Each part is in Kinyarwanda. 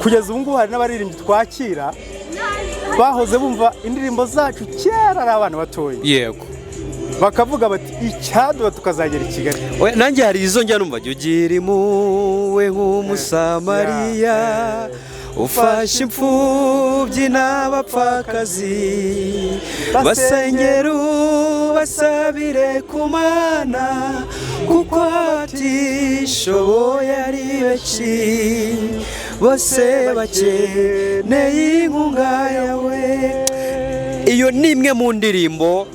kugeza ubu ngubu hari n'abaririmbyi twakira bahoze bumva indirimbo zacu kera ari abana batoya, yego, bakavuga bati icyaduha tukazagera i Kigali. nanjye hari izo njya numva ugira impuhwe nk'umusamariya ufashe imfubyi n'abapfakazi basengera basabire ku Mana kuko atishoboye ari benshi bose bakeneye inkunga yawe. Iyo ni imwe mu ndirimbo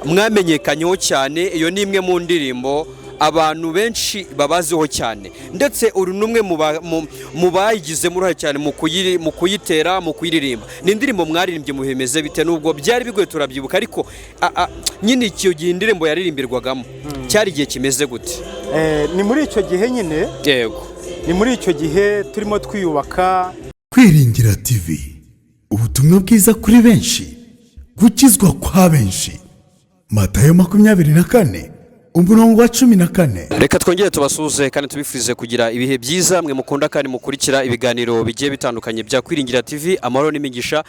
mwamenyekanyeho cyane, iyo ni imwe mu ndirimbo abantu benshi babaziho cyane, ndetse uri numwe mu bayigizemo uruhare cyane mu kuyitera, mu kuyiririmba. Ni indirimbo mwaririmbye mu bimeze bite? Nubwo byari bigoye turabyibuka, ariko nyine icyo gihe indirimbo yaririmbirwagamo cyari igihe kimeze gute? Ni muri icyo gihe nyine, yego, ni muri icyo gihe turimo twiyubaka. Kwiringira TV, ubutumwa bwiza kuri benshi, gukizwa kwa benshi. Matayo 24 umurongo wa 14. Reka twongere tubasuhuze kandi tubifurize kugira ibihe byiza, mwe mukunda kandi mukurikira ibiganiro bigiye bitandukanye bya Kwiringira TV. Amahoro n'imigisha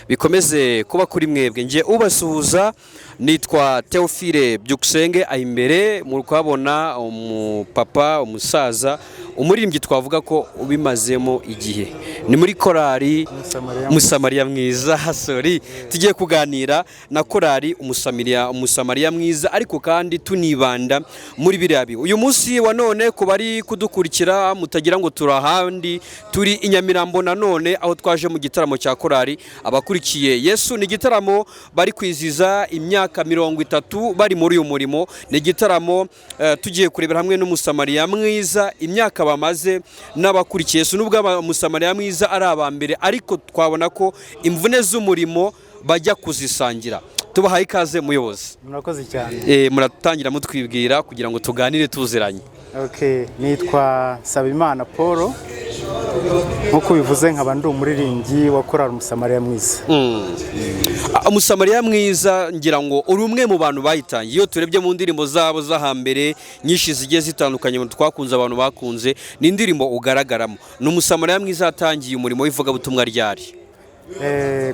bikomeze kuba kuri mwebwe. Ngiye ubasuhuza nitwa Theophile Byukusenge. Imbere muri kubabona umupapa, umusaza, umuririmbyi twavuga ko ubimazemo igihe. Ni muri korali Umusamariya mwiza. Sorry, tugiye kuganira na korali Umusamariya mwiza, ariko kandi tunibanda muri biriya bihe. Uyu munsi wa none ku bari kudukurikira mutagira ngo turahandi, turi i Nyamirambo na none, aho twaje mu gitaramo cya korali Abakurikiye Yesu. Ni gitaramo bari kwiziza imyaka 30 bari muri uyu murimo. Ni gitaramo tugiye kurebera hamwe n'Umusamariya mwiza imyaka bamaze n'Abakurikiye Yesu. Nubwo Umusamariya mwiza ari abambere, ariko twabona ko imvune z'umurimo bajya kuzisangira. Tubahaye ikaze muyobozi. Murakoze cyane. Muratangira mutwibwira kugira ngo tuganire tuziranye. Okay, nitwa Sabimana Paul. Nkuko bivuze nkaba ndi umuririmbyi wa korali Umusamariya mwiza. Umusamariya mwiza ngira ngo uri umwe mu bantu bayitangiye. Iyo turebye mu ndirimbo zabo z'ahambere nyinshi zigiye zitandukanye mu twakunze, abantu bakunze, ni indirimbo ugaragaramo. Ni Umusamariya mwiza yatangiye umurimo w'ivugabutumwa ryari?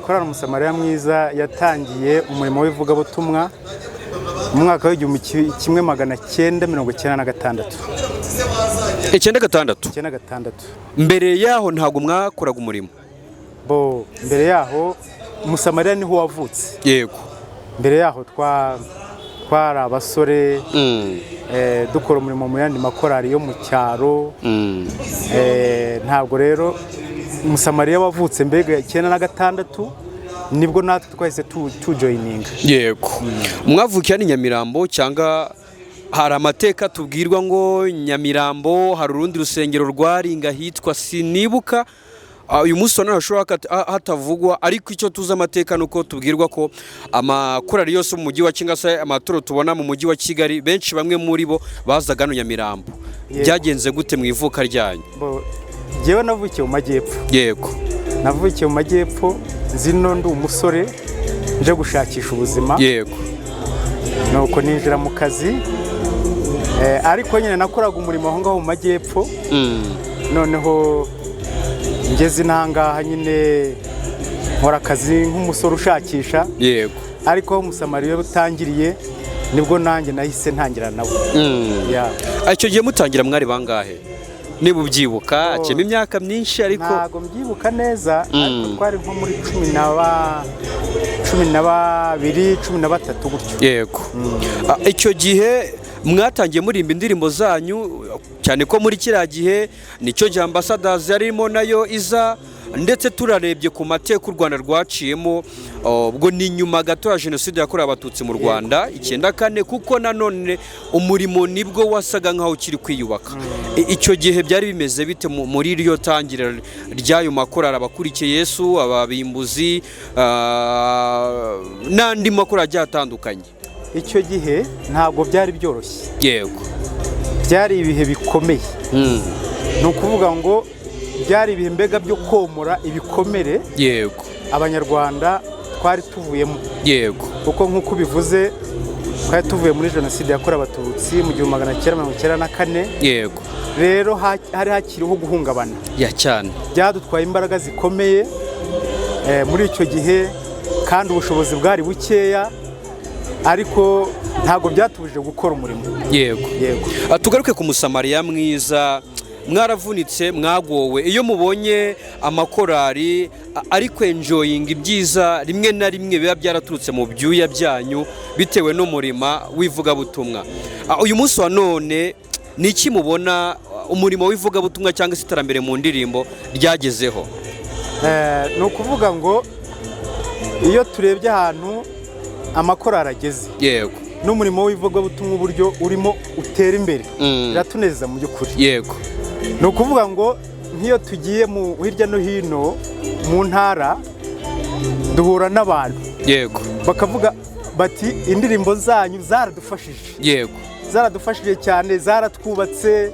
Korali Umusamariya mwiza yatangiye umurimo w'ivugabutumwa mu mwaka w'1996. 96. Mbere yaho ntago mwakoraga umurimo? Mbere yaho Umusamariya niho wavutse. Yego. Mbere yaho twari abasore dukora umurimo mu yandi makorali yo mu cyaro. Ntabwo rero Umusamariya wavutse mbega 96 nibwo natwe twahise tujoyininga. Yego. Mwavukiye ni Nyamirambo cyangwa hari amateka tubwirwa ngo Nyamirambo hari urundi rusengero rwaringa hitwa sinibuka? Uyu munsi none hashobora hatavugwa, ariko icyo tuza amateka nuko tubwirwa ko amakorali yose mu mujyi wa Kinshasa, amatoro tubona mu mujyi wa Kigali, benshi bamwe muri bo bazaga no Nyamirambo. Byagenze gute mu ivuka ryanyu? Jewe navukiye mu majyepfo. Yego. Navukiye mu majyepfo, zino ndi umusore nje gushakisha ubuzima. Yego. Nuko ninjira mu kazi, ariko nyine nakoraga umurimo aho ngaho mu majyepfo. Noneho ngeze inangaha nyine nkora akazi nk'umusore ushakisha. Yego. Ariko aho Umusamariya utangiriye nibwo nanjye nahise ntangira nawe. Icyo gihe mutangira mwari bangahe? Niba ubyibuka, akema imyaka myinshi ariko ntago mbyibuka neza, ariko twari nko muri 13 gutyo. Yego. Icyo gihe mwatangiye murimba indirimbo zanyu, cyane ko muri kiriya gihe nicyo gihe Ambassadors yarimo nayo iza, ndetse turarebye ku mateka u Rwanda rwaciyemo, ubwo ni nyuma gato ya Jenoside yakorewe Abatutsi mu Rwanda 94, kuko nanone umurimo nibwo wasaga nkaho ukiri kwiyubaka. Icyo gihe byari bimeze bite muri iryo tangira ry'ayo makorali Abakurikiye Yesu, Ababimbuzi, n'andi makorali agiye atandukanye? Icyo gihe ntabwo byari byoroshye. Yego. Byari ibihe bikomeye. Ni ukuvuga ngo byari ibihe mbega byo komora ibikomere. Yego. Abanyarwanda twari tuvuyemo. Yego. Kuko nk'uko bivuze twari tuvuye muri jenoside yakorewe abatutsi mu 1994. yego rero hari hakiriho guhungabana ya cyane, byadutwaye imbaraga zikomeye muri icyo gihe, kandi ubushobozi bwari bukeya, ariko ntabwo byatubujije gukora umurimo. yego tugaruke ku musamariya mwiza. Mwaravunitse, mwagowe, iyo mubonye amakorari ari kwenjoyinga ibyiza rimwe na rimwe biba byaraturutse mu byuya byanyu bitewe n'umurima w'ivugabutumwa, uyu munsi wa none ni iki mubona umurimo w'ivugabutumwa cyangwa se iterambere mu ndirimbo ryagezeho? Ni ukuvuga ngo iyo turebye ahantu amakorari ageze, yego, n'umurimo w'ivugabutumwa uburyo urimo utera imbere, biratunezeza mu by'ukuri. yego, ni ukuvuga ngo nk'iyo tugiye hirya no hino mu ntara duhura n'abantu, yego, bakavuga bati indirimbo zanyu zaradufashije, yego, zaradufashije cyane, zaratwubatse,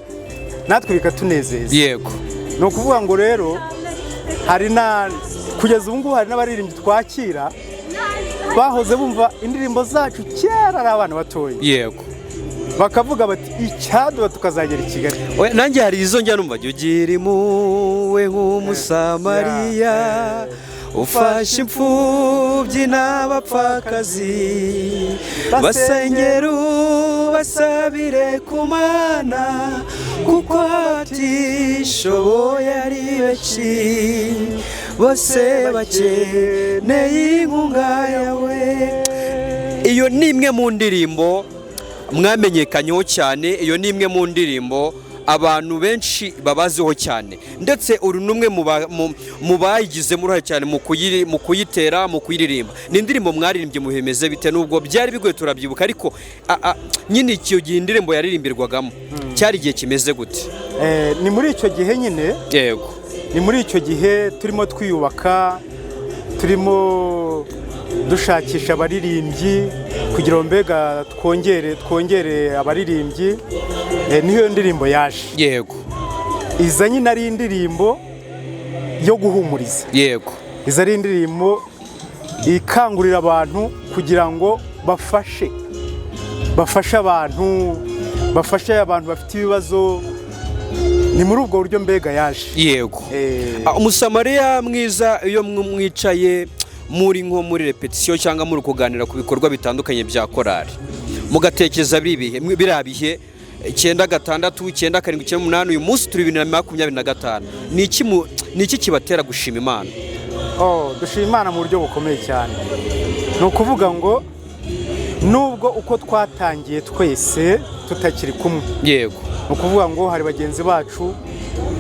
natwe bikatunezeza. yego, ni ukuvuga ngo rero kugeza ubu ngubu hari n'abaririmbyi twakira bahoze bumva indirimbo zacu kera ari abana batoya, yego, bakavuga bati icyaduha tukazagera i Kigali. nanjye hari izo njya numva, jya ugira impuhwe nk'umusamariya ufashe imfubyi n'abapfakazi, basengera ubasabire ku Mana kuko abatishoboye ari benshi, bose bakeneye inkunga yawe. Iyo ni imwe mu ndirimbo mwamenyekanyeho cyane, iyo ni imwe mu ndirimbo abantu benshi babaziho cyane, ndetse uri n'umwe mu bayigizemo uruhare cyane mu kuyitera, mu kuyiririmba. ni indirimbo mwaririmbye mu bimeze bite? Nubwo byari bigoye turabyibuka, ariko nyine icyo gihe indirimbo yaririmbirwagamo cyari igihe kimeze gute? Ni muri icyo gihe nyine, yego, ni muri icyo gihe turimo twiyubaka, turimo dushakisha abaririmbyi kugira ngo mbega twongere abaririmbyi. Niyo ndirimbo yaje, yego, iza nyine ari indirimbo yo guhumuriza, yego, iza ari indirimbo ikangurira abantu kugira ngo bafashe abantu bafite ibibazo. Ni muri ubwo buryo mbega yaje. yego. Umusamariya mwiza, iyo mwicaye muri nko muri repetition cyangwa muri kuganira ku bikorwa bitandukanye bya korari, mugatekereza biriya bihe 96, 97, 98, uyu munsi turi 2025, ni iki kibatera gushima Imana? Dushima Imana mu buryo bukomeye cyane. Ni ukuvuga ngo nubwo uko twatangiye twese tutakiri kumwe, yego, ni ukuvuga ngo hari bagenzi bacu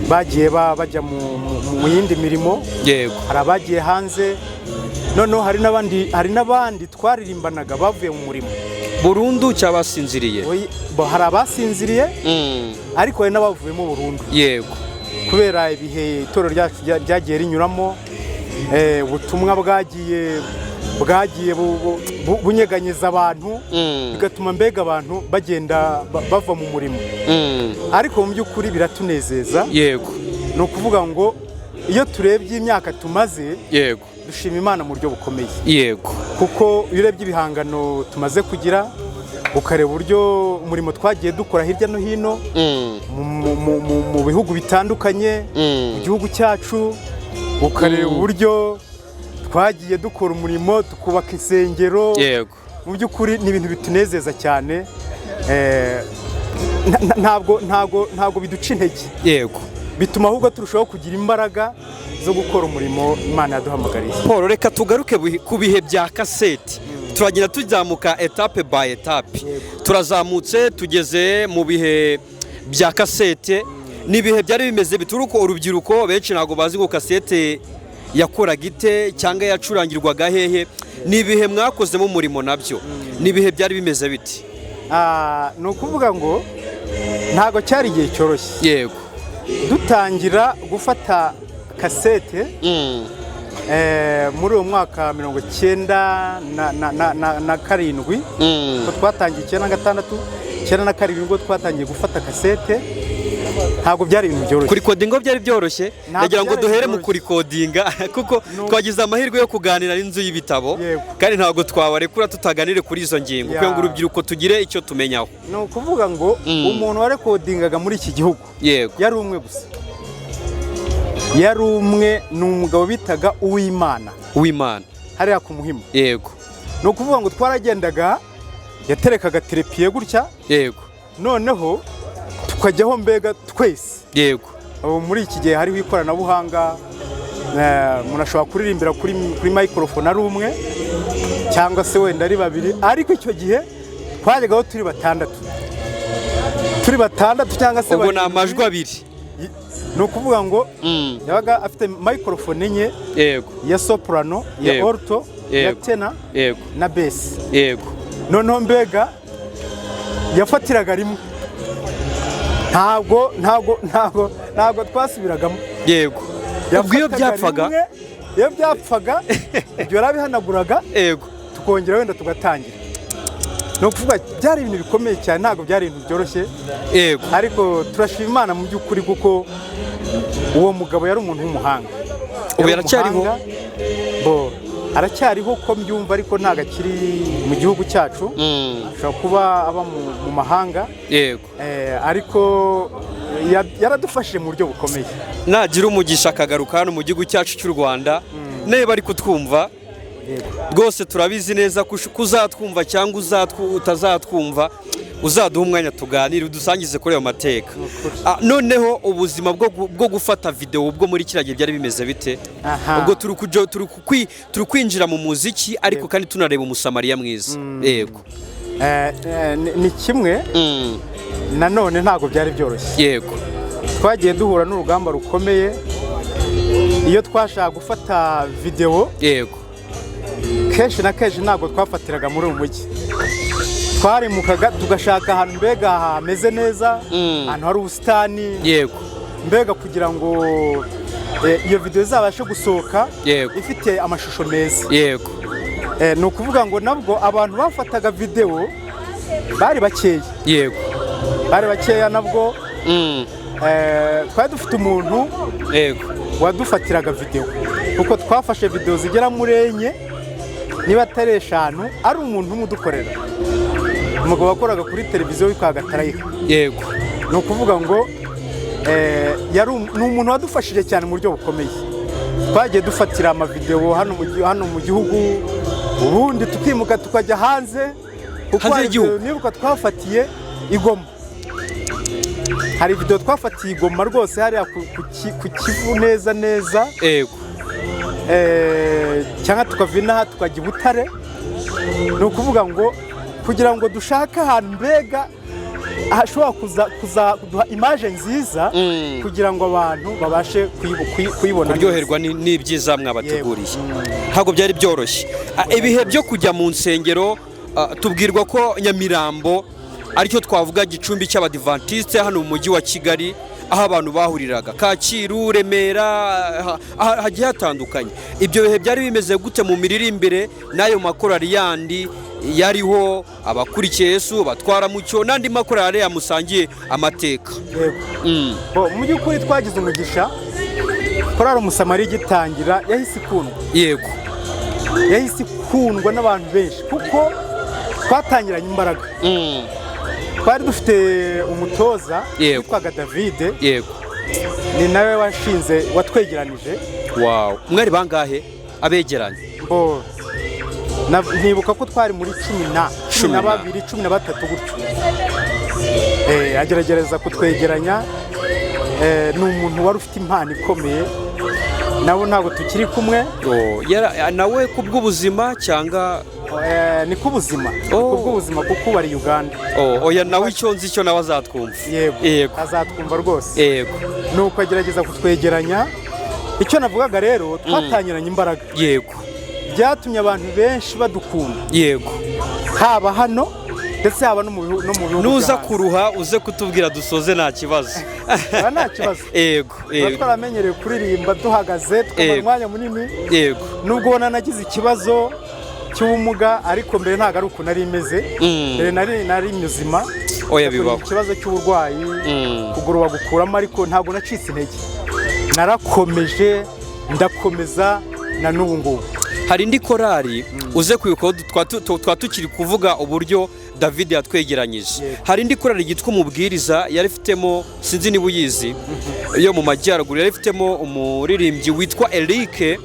bagiye bajya mu yindi mirimo, yego, hari abagiye hanze, noneho hari n'abandi twaririmbanaga bavuye mu murimo burundu cyabasinziriye. Hari abasinziriye, ariko hari n'abavuyemo burundu, yego, kubera ibihe itorero ryacu ryagiye rinyuramo, ubutumwa bwagiye bunyeganyeza abantu, bigatuma mbega abantu bagenda bava mu murimo, ariko mu by'ukuri biratunezeza. yego, ni ukuvuga ngo iyo turebye imyaka tumaze, yego, dushima Imana mu buryo bukomeye, yego, kuko iyo urebye ibihangano tumaze kugira, ukareba uburyo umurimo twagiye dukora hirya no hino mu bihugu bitandukanye, mu gihugu cyacu, ukareba uburyo twagiye dukora umurimo, tukubaka insengero. yego, mu by'ukuri ni ibintu bitunezeza cyane, ntabwo biduca intege, yego, bituma ahubwo turushaho kugira imbaraga zo gukora umurimo Imana yaduhamagariye. Paul, reka tugaruke ku bihe bya kaseti. Turagenda tuzamuka etape by etape, turazamutse tugeze mu bihe bya kasete. Ni ibihe byari bimeze bituruko urubyiruko benshi ntabwo bazi ko kasete yakoraga ite cyangwa yacurangirwaga hehe. Ni ibihe mwakozemo umurimo nabyo, ni ibihe byari bimeze biti? Ni ukuvuga ngo ntabwo cyari igihe cyoroshye. Yego, dutangira gufata kasete muri uwo mwaka 1997, ko twatangiye 96, 97 ubwo twatangiye gufata kasete. ntabwo byari ibintu byoroshye. kurikodinga byari byoroshye, ndagira ngo duhere mu kurikodinga kuko twagize amahirwe yo kuganira n'inzu y'ibitabo kandi ntabwo twabarekura tutaganire kuri izo ngingo kuko ngo urubyiruko tugire icyo tumenyaho. Ni ukuvuga ngo umuntu warekodingaga muri iki gihugu yari umwe gusa, yari umwe, ni umugabo bitaga Uwimana hariya ku Muhima. Yego, ni ukuvuga ngo twaragendaga, yaterekaga terepiye gutya, noneho tukajyaho mbega twese. Yego, muri iki gihe hariho ikoranabuhanga, umuntu ashobora kuririmbira kuri microphone ari umwe cyangwa se wenda ari babiri, ariko icyo gihe twajyagaho turi batandatu cyangwa se ubwo ni amajwi abiri. Ni ukuvuga ngo yabaga afite microphone enye, ya soprano, ya alto, ya tenor na bass. Noneho mbega yafatiraga rimwe, ntabwo twasubiragamo. Ubwo iyo byapfaga ibyo yarabihanaguraga, tukongera wenda tugatangira. Ni ukuvuga byari ibintu bikomeye cyane, ntabwo byari ibintu byoroshye, ariko turashima Imana mu by'ukuri kuko uwo mugabo yari umuntu w'umuhanga. Ubu yaracyariho? Aracyariho ko mbyumva, ariko ntabwo akiri mu gihugu cyacu, ashobora kuba aba mu mahanga, ariko yaradufashije mu buryo bukomeye. Nagira umugisha akagaruka hano mu gihugu cyacu cy'u Rwanda, niba ari kutwumva rwose turabizi neza ko uzatwumva cyangwa utazatwumva, uzaduha umwanya tuganire udusangize kuri ayo mateka. Noneho ubuzima bwo gufata video bwo muri kiriya gihe byari bimeze bite? Ubwo turi kwinjira mu muziki ariko kandi tunareba umusamariya mwiza. Yego, ni kimwe, nanone ntabwo byari byoroshye. Yego, twagiye duhura n'urugamba rukomeye iyo twashaka gufata video. Kenshi na kenshi ntabwo twafatiraga muri uyu mujyi, twarimukaga tugashaka ahantu mbega hameze neza, ahantu hari ubusitani, mbega kugira ngo iyo video izabashe gusohoka ifite amashusho meza. Ni ukuvuga ngo nabwo abantu bafataga video bari bakeya nabwo. Twari dufite umuntu wadufatiraga video, kuko twafashe video zigera muri enye niba atari eshanu, ari umuntu umwe udukorera, umugabo wakoraga kuri televiziyo witwa Gatarayiha. Ni ukuvuga ngo ni umuntu wadufashije cyane mu buryo bukomeye. Twagiye dufatira amavideo hano mu gihugu, ubundi tukimuka tukajya hanze, kuko nibuka twafatiye i Goma. Hari video twafatiye i Goma rwose hariya ku Kivu neza, cyangwa tukava inaha tukajya i Butare. Ni ukuvuga ngo kugira ngo dushake ahantu mbega hashobora kuduha image nziza, kugira ngo abantu babashe kuyibona, kuryoherwa n'ibyiza mwabateguriye. Ntabwo byari byoroshye. Ibihe byo kujya mu nsengero, tubwirwa ko Nyamirambo aricyo twavuga gicumbi cy'Abadiventiste hano mu mujyi wa Kigali, aho abantu bahuriraga, Kacyiru, Remera, hagiye hatandukanye. Ibyo bihe byari bimeze gute mu miririmbire n'ayo makorari yandi yariho, abakurikiye Yesu, batwara mucyo n'andi makorari yamusangiye amateka? Mu by'ukuri twagize umugisha, korari Umusamariya igitangira yahise ikundwa. Yahise ikundwa n'abantu benshi kuko twatangiranye imbaraga. Twari dufite umutoza witwaga David, ni nawe watwegeranije. Mwari bangahe abegeranye? Nibuka ko twari muri 12, 13 gutyo. Agerageza kutwegeranya. Ni umuntu wari ufite impano ikomeye, nabo ntabwo tukiri kumwe. Nawe kubw'ubuzima cyangwa ni kubuzima, kubw'ubuzima kuko bari Uganda. Oya, nawe icyo nzi cyo nawe azatwumva. Yego, azatwumva rwose. Nuko agerageza kutwegeranya. Icyo navugaga rero, twatangiranye imbaraga. Byatumye abantu benshi badukunda. Haba hano ndetse haba no mu bihugu. Nuza kuruha uze kutubwira dusoze nta kibazo. Nta kibazo. Twaramenyereye kuririmba duhagaze, tukamara umwanya munini. Nubwo ubona nagize ikibazo cy'ubumuga, ariko mbere ntago ari uko nari imeze. Mbere nari muzima, oya bibaho ikibazo cy'uburwayi kuguru bagukuramo ariko ntabwo nacitse intege narakomeje ndakomeza na n'ubu ngubu. hari indi korali uze kwibuka twa tukiri kuvuga uburyo David yatwegeranyije. Hari indi korali yitwa Umubwiriza yari ifitemo sinzi niba uyizi yo mu majyaruguru, yari ifitemo umuririmbyi witwa Eric,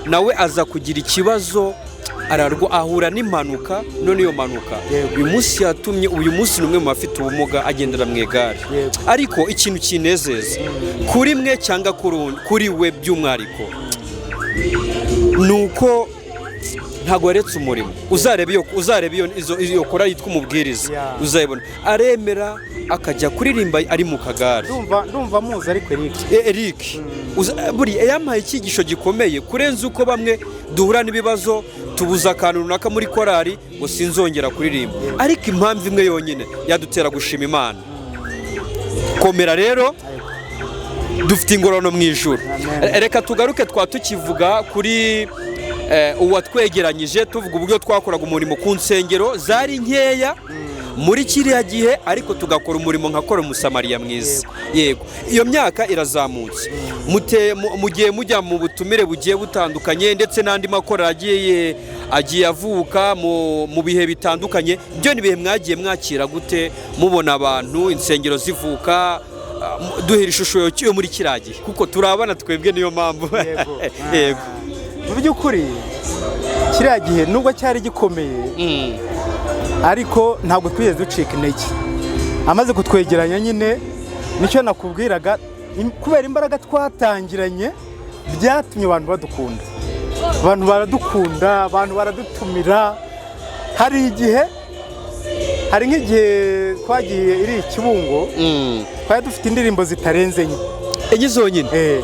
nawe aza kugira ikibazo ahura n'impanuka, none iyo mpanuka uyu munsi yatumye uyu munsi n'umwe mu bafite ubumuga agendera mu igare. Ariko ikintu kinezeza kuri mwe cyangwa kuri we by'umwariko nuko ntago yaretse umurimo. uzareba iyo korali yitwa Umubwiriza uzayibona aremera akajya kuririmba ari mu kagare. Ndumva muzi ariko Eric buriya yampaye icyigisho gikomeye kurenza uko bamwe duhura n'ibibazo tubuza akantu runaka muri korali ngo sinzongera kuririmba, ariko impamvu imwe yonyine yadutera gushima Imana. Komera rero, dufite ingororano mu ijuru. Reka tugaruke tukivuga kuri uwatwegeranyije, tuvuga uburyo twakoraga umurimo ku nsengero zari nkeya muri kiriya gihe, ariko tugakora umurimo nkakora umusamariya mwiza. Yego, iyo myaka irazamutse, mugiye mujya mu butumire bugiye butandukanye, ndetse n'andi makora agiye avuka mu bihe bitandukanye. Ibyo ni bihe mwagiye mwakira gute mubona abantu insengero zivuka? Duhera ishusho yo muri kiriya gihe kuko turabana twebwe, niyo mpamvu. Yego, mu by'ukuri kiriya gihe nubwo cyari gikomeye ariko ntabwo twigeze ducika intege. Amaze kutwegeranya nyine nicyo nakubwiraga, kubera imbaraga twatangiranye byatumye abantu badukunda, abantu baradukunda, abantu baradutumira. Hari nk'igihe twagiye iri Kibungo, twari dufite indirimbo zitarenze enye zonyine,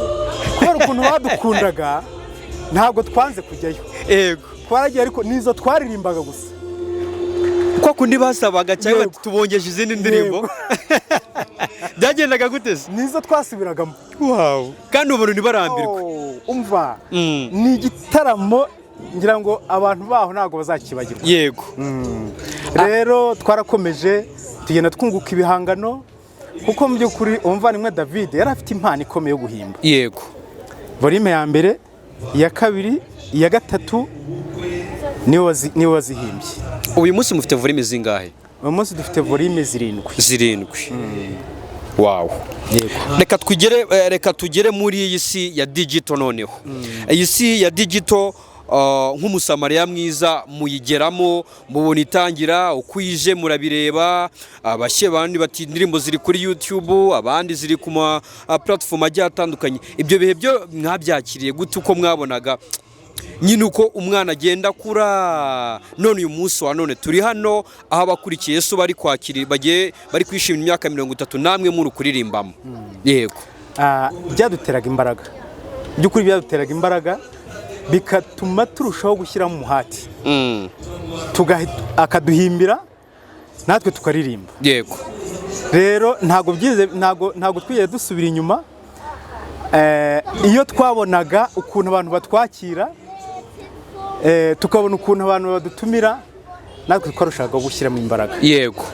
kubera ukuntu badukundaga ntabwo twanze kujyayo. Yego, twaragiye ariko nizo twaririmbaga gusa, uko kundi basabaga cyangwa tubongeje izindi ndirimbo. Byagendaga gute se? Nizo twasubiragamo. Kandi ubu ntibarambirwe. Umva, ni igitaramo ngira ngo abantu baho ntabwo bazakibagirwa. Yego, rero twarakomeje tugenda twunguka ibihangano, kuko mu by'ukuri umuvandimwe David yari afite impano ikomeye yo guhimba. Yego, volume ya mbere, iya kabiri, iya gatatu niwe wazihimbye. uyu munsi mufite volume zingahe? Uyu munsi dufite volume zirindwi. Wow. Reka tugere muri iyi si ya digital noneho. Iyi si ya digital nk'umusamariya mwiza muyigeramo, mubona itangira uko ije murabireba. Abashye bandi bati indirimbo ziri kuri YouTube, abandi ziri ku ma platform agiye atandukanye. Ibyo bihe byo mwabyakiriye gute, uko mwabonaga nyine uko umwana agenda akura? None uyu munsi wa none turi hano aho abakurikiye Yesu bari kwakira, bari kwishimira imyaka 30 namwe muri kuririmbamo. Yego, byaduteraga imbaraga, by'ukuri byaduteraga imbaraga, bikatuma turushaho gushyiramo umuhati, akaduhimbira natwe tukaririmba. Yego, rero ntabwo twigeze dusubira inyuma. Iyo twabonaga ukuntu abantu batwakira, tukabona ukuntu abantu badutumira, natwe twarushaga gushyiramo imbaraga. Yego,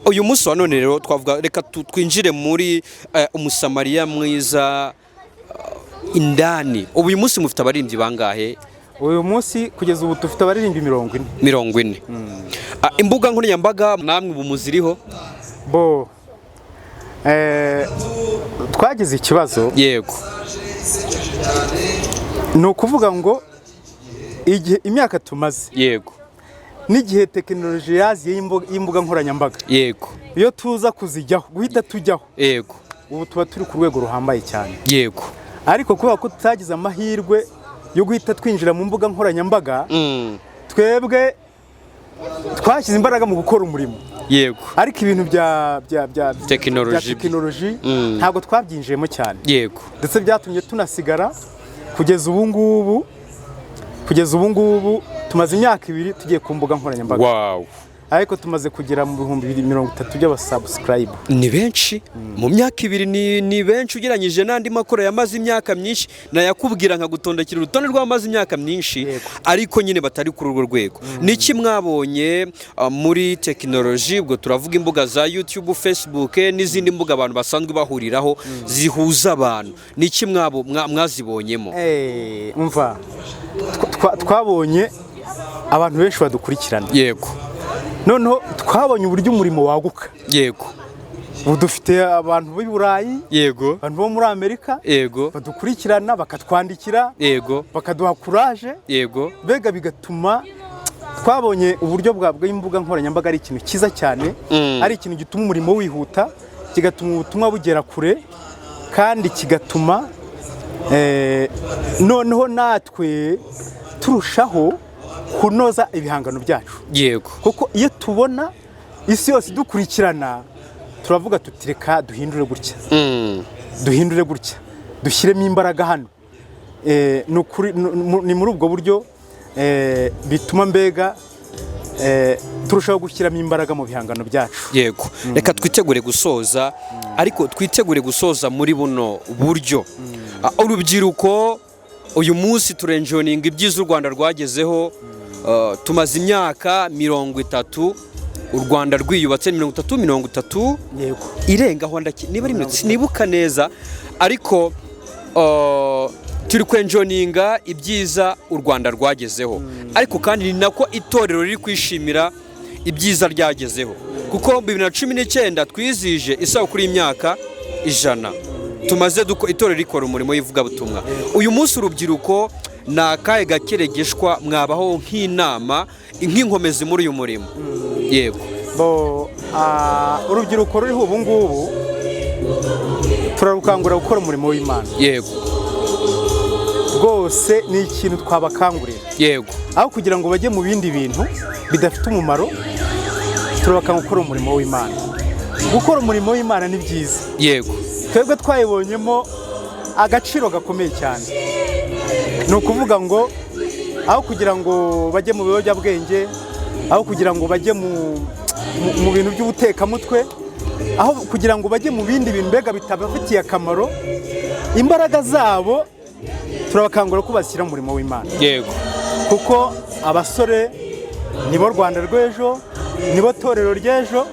uyu munsi wa none rero twavuga, reka twinjire muri umusamariya mwiza indani. Uyu munsi mufite abaririmbyi bangahe? Uyu munsi kugeza ubu dufite abaririmbyi 40. Imbuga nkoranyambaga namwe ubu muziriho? Twagize ikibazo. Yego, ni ukuvuga ngo igihe imyaka tumaze, yego, n'igihe tekinoloji yaziye y'imbuga nkoranyambaga, yego, iyo tuza kuzijyaho guhita tujyaho, yego, ubu tuba turi ku rwego ruhambaye cyane. Yego, ariko kubera ko tutagize amahirwe yo guhita twinjira mu mbuga nkoranyambaga, twebwe twashyize imbaraga mu gukora umurimo. Yego, ariko ibintu bya tekinoloji ntabwo twabyinjiyemo cyane. Yego, ndetse byatumye tunasigara kugeza ubu ngubu tumaze imyaka 2 tugiye ku mbuga nkoranyambaga. Wow. ariko tumaze kugera mu bihumbi 230 by'abasubscribe. Ni benshi mu myaka 2 ni benshi ugeranyije n'andi makoro yamaze imyaka myinshi nayakubwira nkagutondekera urutonde rw'amaze imyaka myinshi ariko nyine batari kuri urwo rwego. Niki mwabonye muri technology ubwo turavuga imbuga za YouTube, Facebook n'izindi mbuga abantu basanzwe bahuriraho zihuza abantu, niki mwazibonyemo? Umva twabonye abantu benshi badukurikirana. Yego. Noneho twabonye uburyo umurimo waguka. Yego. Ubu dufite abantu b'i Burayi, yego, abantu bo muri Amerika, yego, badukurikirana bakatwandikira, yego, bakaduha courage, yego, bega bigatuma twabonye uburyo bw'imbuga nkoranyambaga ari ikintu kiza cyane, ari ikintu gituma umurimo wihuta, kigatuma ubutumwa bugera kure, kandi kigatuma noneho natwe turushaho kunoza ibihangano byacu. Yego. Kuko iyo tubona isi yose dukurikirana turavuga tutireka duhindure gutya. Duhindure gutya. Dushyiremo imbaraga hano. Ni muri ubwo buryo bituma mbega turushaho gushyiramo imbaraga mu bihangano byacu. Yego. Reka twitegure gusoza, ariko twitegure gusoza muri buno buryo. Urubyiruko uyu munsi turenjoninga ibyiza u Rwanda rwagezeho, tumaze imyaka 30 u Rwanda rwiyubatse 30 yego irengaho niba ari minsi nibuka neza, ariko turi kwenjoninga ibyiza u Rwanda rwagezeho, ariko kandi ni nako itorero riri kwishimira ibyiza ryagezeho, kuko 2019 twizije isabukuru y'imyaka 100 tumaze itorero rikora umurimo w'ivuga butumwa. Uyu munsi urubyiruko nakaye gakeregeshwa mwabaho nk'inama nk'inkomezi muri uyu murimo. Yego. Urubyiruko ruriho ubu ngubu turarukangurira gukora umurimo w'Imana. Yego. Rwose ni ikintu twabakangurira. Yego. Aho kugira ngo bajye mu bindi bintu bidafite umumaro, turabakangurira gukora umurimo w'Imana. Gukora umurimo w'Imana ni byiza. Yego. Twebwe twayibonyemo agaciro gakomeye cyane. Ni ukuvuga ngo aho kugira ngo bajye mu biyobyabwenge, aho kugira ngo bajye mu bintu by'ubutekamutwe, aho kugira ngo bajye mu bindi bintu mbega bitabafitiye akamaro, imbaraga zabo turabakangurira ko bashyira mu murimo w'Imana. Yego. Kuko abasore nibo Rwanda rw'ejo, nibo torero ry'ejo,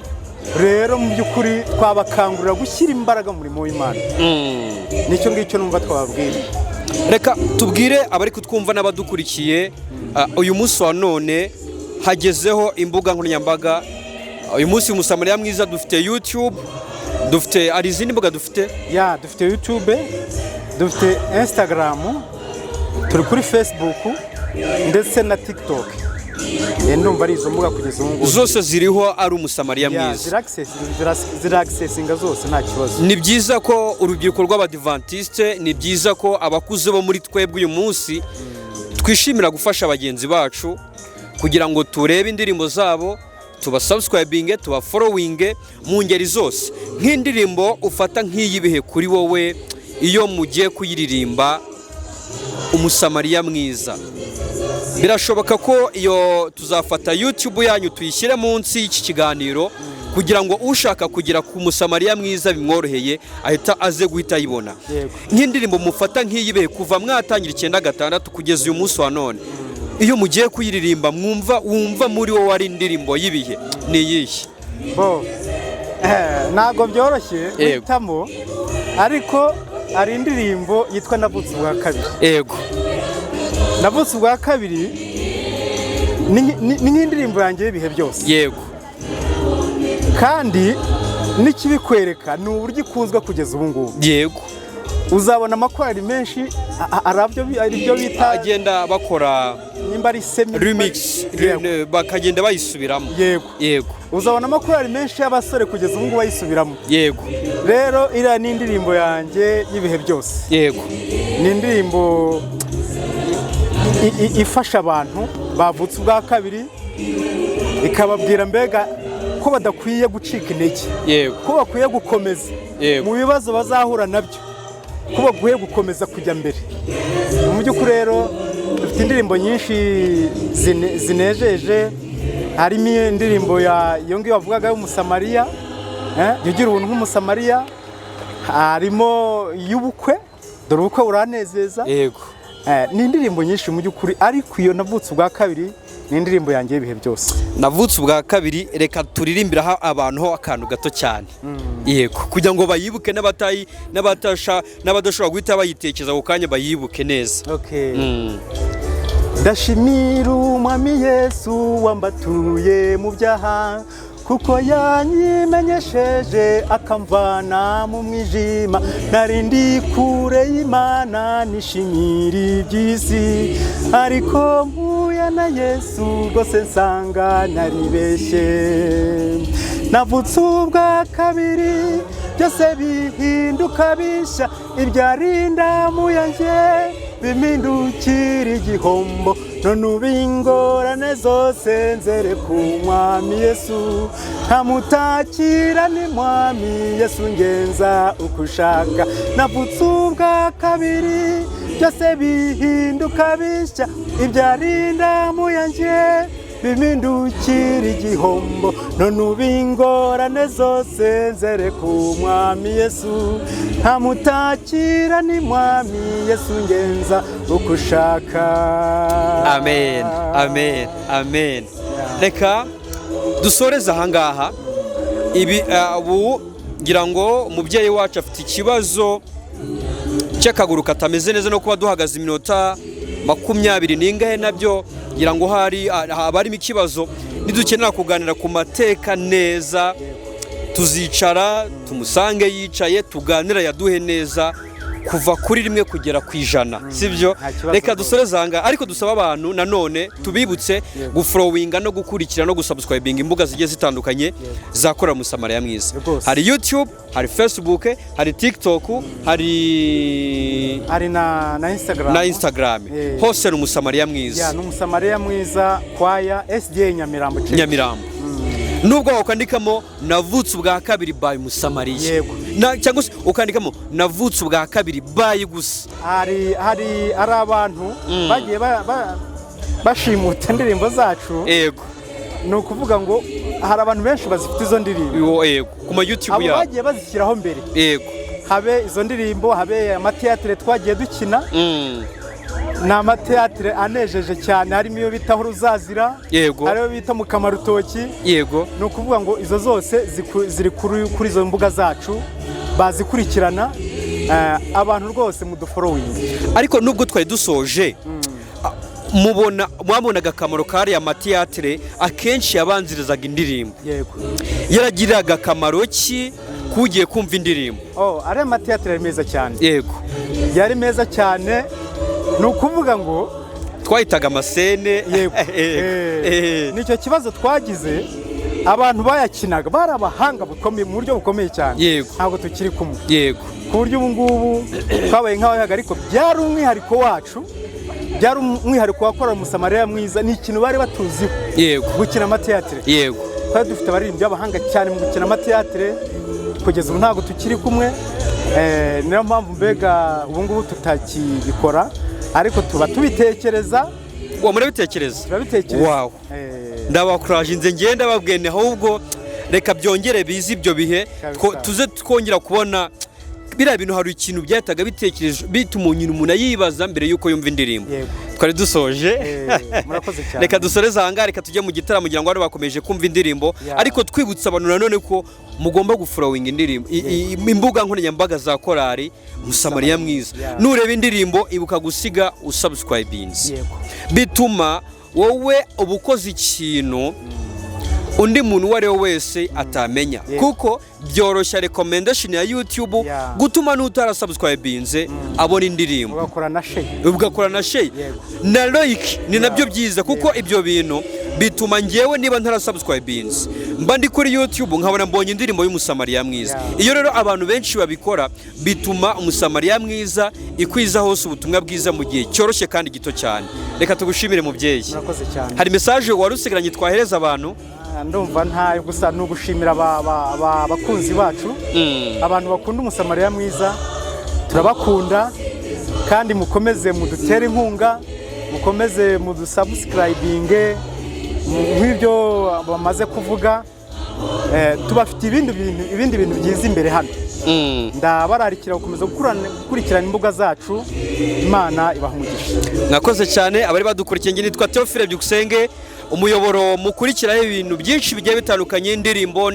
rero mu by'ukuri twabakangurira gushyira imbaraga mu murimo w'Imana. Nicyo ngicyo numva twababwira. Reka tubwire abari kutwumva n'abadukurikiye, uyu munsi wa none hagezeho imbuga nkoranyambaga. Uyu munsi umusamariya mwiza dufite YouTube, dufite ari izindi mbuga dufite? Ya, dufite YouTube, dufite Instagram, turi kuri Facebook ndetse na TikTok. Ndumva ari izo mbuga kugeza ubu ngubu. Zose ziriho ari umusamariya mwiza. Ziraccessinga zose nta kibazo. Ni byiza ko urubyiruko rw'Abadiventiste, ni byiza ko abakuze bo muri twebwe uyu munsi twishimira gufasha bagenzi bacu kugira ngo turebe indirimbo zabo, tubasubscribinge, tubafollowinge mu ngeri zose. Nk'indirimbo ufata nk'iyibihe kuri wowe iyo mugiye kuyiririmba umusamariya mwiza, birashoboka ko iyo tuzafata YouTube yanyu tuyishyire munsi y'iki kiganiro kugira ngo ushaka kugira ku musamariya mwiza bimworoheye ahita aze guhita ayibona. Nk'indirimbo mufata nk'iyibihe kuva mwatangira 96 kugeza uyu munsi wa none, iyo mugiye kuyiririmba wumva muri wowe ari indirimbo y'ibihe ni iyihe? Ntabwo byoroshye guhitamo, ariko ari indirimbo yitwa Navutse ubwa kabiri. Yego. Navutse ubwa kabiri ni nk'indirimbo yanjye y'ibihe byose. Yego. Kandi n'ikibikwereka ni uburyo ikunzwe kugeza ubu ngubu. Yego. Uzabona amakorali menshi aribyo bita agenda bakora nimba ari remix, bakagenda bayisubiramo. Yego. Yego. Uzabona amakorali menshi y'abasore kugeza ubu ngubu bayisubiramo. Yego. Rero iriya ni indirimbo yanjye y'ibihe byose. Yego. Ni indirimbo ifasha abantu bavutse ubwa kabiri, ikababwira mbega ko badakwiye gucika intege. Yego. Ko bakwiye gukomeza mu bibazo bazahura nabyo, ko bakwiye gukomeza kujya mbere. Mu by'ukuri rero dufite indirimbo nyinshi zinejeje, harimo indirimbo iyo ngiyo bavugaga y'umusamariya, ugira ubuntu nk'umusamariya, harimo iy'ubukwe, dore ubukwe buranezeza. Yego. Ni indirimbo nyinshi mu by'ukuri, ariko iyo navutse ubwa kabiri ni indirimbo yanjye y'ibihe byose. Navutse ubwa kabiri, reka turirimbira abantu ho akantu gato cyane. Yego, kugira ngo bayibuke n'abadashobora guhita bayitekereza ako kanya bayibuke neza. Ndashimira umwami Yesu wambatuye mu byaha, kuko yanyimenyesheje akamvana mu mwijima, narindi kure y'Imana nishimira iby'isi, ariko mpuye na Yesu rwose nsanga naribeshye. Navutse ubwa kabiri byose bihinduka bishya, ibyarinda mu yanjye bimindukira igihombo, none ubu ingorane zose nzere ku mwami Yesu, nkamutakira ni mwami Yesu ngenza uko ushaka. Navutse ubwa kabiri byose bihinduka bishya, ibyarinda mu yanjye bimindukira igihombo, none ubu ingorane zose nzere ku mwami Yesu, nkamutakira ni mwami Yesu ngenza uko ushaka. Amen, amen, amen. Reka dusoreze ahangaha. Ubu ngira ngo umubyeyi wacu afite ikibazo cy'akaguru katameze neza, no kuba duhagaze iminota 20 n'ingahe nabyo ngira ngo harimo ikibazo. Nidukenera kuganira ku mateka neza, tuzicara tumusange yicaye, tuganira yaduhe neza kuva kuri 1 kugera ku 100, sibyo? Reka dusoreze hanga, ariko dusaba abantu nanone tubibutse gufollowinga no gukurikira no gusubscribinga imbuga zigiye zitandukanye zakora Umusamariya Mwiza. Hari YouTube, hari Facebook, hari TikTok, hari na Instagram. Hose ni Umusamariya Mwiza. Ni Umusamariya Mwiza kwaya SDA Nyamirambo. Nubwo wakandikamo navutse ubwa kabiri by Umusamariya, cyangwa se ukandikamo navutse ubwa kabiri by gusa, hari abantu bagiye bashimuta indirimbo zacu. Yego, ni ukuvuga ngo hari abantu benshi bazifite izo ndirimbo. Yego, ku ma YouTube yabo bagiye bazishyiraho mbere. Yego, habe izo ndirimbo, habe amateatire twagiye dukina. Ni amateatire anejeje cyane, harimo iyo bita Uruzazira, hariyo bita Mukamarutoki. Yego, ni ukuvuga ngo izo zose ziri kuri izo mbuga zacu, bazikurikirana. Abantu rwose mudufollowing. Ariko nubwo twari dusoje, mwabonaga akamaro kariya amateatire akenshi yabanzirizaga indirimbo. Yego, yaragiraga akamaro ki kugiye kumva indirimbo? Ari amateatire ari meza cyane. Yego, yari meza cyane. Ni ukuvuga ngo twahitaga amasene. Yego, nicyo kibazo twagize. Abantu bayakinaga bari abahanga bukomeye, mu buryo bukomeye cyane. Yego, ntabwo tukiri kumwe. Yego, ku buryo ubu ngubu twabaye nk'abayaga, ariko byari umwihariko wacu, byari umwihariko wakora Umusamariya Mwiza. Ni ikintu bari batuziho. Yego, gukina amateatire. Yego, twari dufite abaririmbyi b'abahanga cyane mu gukina amateatire. Kugeza ubu ntabwo tukiri kumwe, niyo mpamvu mbega ubu ngubu tutakibikora, ariko tuba tubitekereza. Murabitekereza? Turabitekereza. Wow, ndabakuraje ngenda babwene, ahubwo reka byongere bize ibyo bihe, tuze twongera kubona biriya bintu. Hari ikintu byahitaga bitekereje bituma umuntu yibaza mbere yuko yumva indirimbo. Twari dusoje. Murakoze cyane. Reka dusoreze ahanga, reka tujye mu gitaramo kugira ngo bari bakomeje kumva indirimbo, ariko twibutsa abantu nanone ko mugomba gufollowinga indirimbo, imbuga nkoranyambaga za korali Umusamariya Mwiza. Nureba indirimbo ibuka gusiga usubscribinze, bituma wowe ubukoze ikintu undi muntu uwo ari we wese atamenya, kuko byoroshya recommendation ya YouTube gutuma n'utarasubscribinze abona indirimbo, ugakora na share na like. Ni nabyo byiza, kuko ibyo bintu bituma ngewe niba ntarasubscribinze mba ndi kuri YouTube nkabona mbonye indirimbo y'Umusamariya Mwiza. Iyo rero abantu benshi babikora, bituma Umusamariya Mwiza ikwiza hose ubutumwa bwiza mu gihe cyoroshye kandi gito cyane. Reka tugushimire mubyeyi. Murakoze cyane. Hari message warusigaranye twahereza abantu? Ndumva ntayo, gusa no gushimira abakunzi bacu, abantu bakunda Umusamariya Mwiza. Turabakunda, kandi mukomeze mudutere inkunga, mukomeze mudusubscribinge, nk'ibyo bamaze kuvuga, tubafite ibindi bintu byiza imbere hano. Ndabararikira gukomeza gukurikirana imbuga zacu. Imana ibaha umugisha. Mwakoze cyane abari badukurikiye. Nge nitwa Theophile Byukusenge, umuyoboro mukurikiraho ibintu byinshi bigiye bitandukanye, indirimbo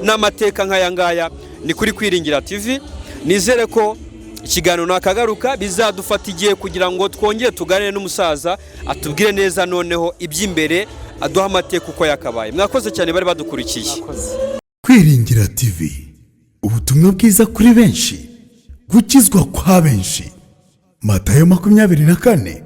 n'amateka nk'aya ngaya ni kuri Kwiringira TV. Nizere ko ikiganiro nakagaruka bizadufata igihe kugira ngo twongere tuganire n'umusaza atubwire neza noneho iby'imbere, aduha amateka uko yakabaye. Mwakoze cyane bari badukurikiye. Kwiringira TV, ubutumwa bwiza kuri benshi, gukizwa kwa benshi. Matayo 24:14.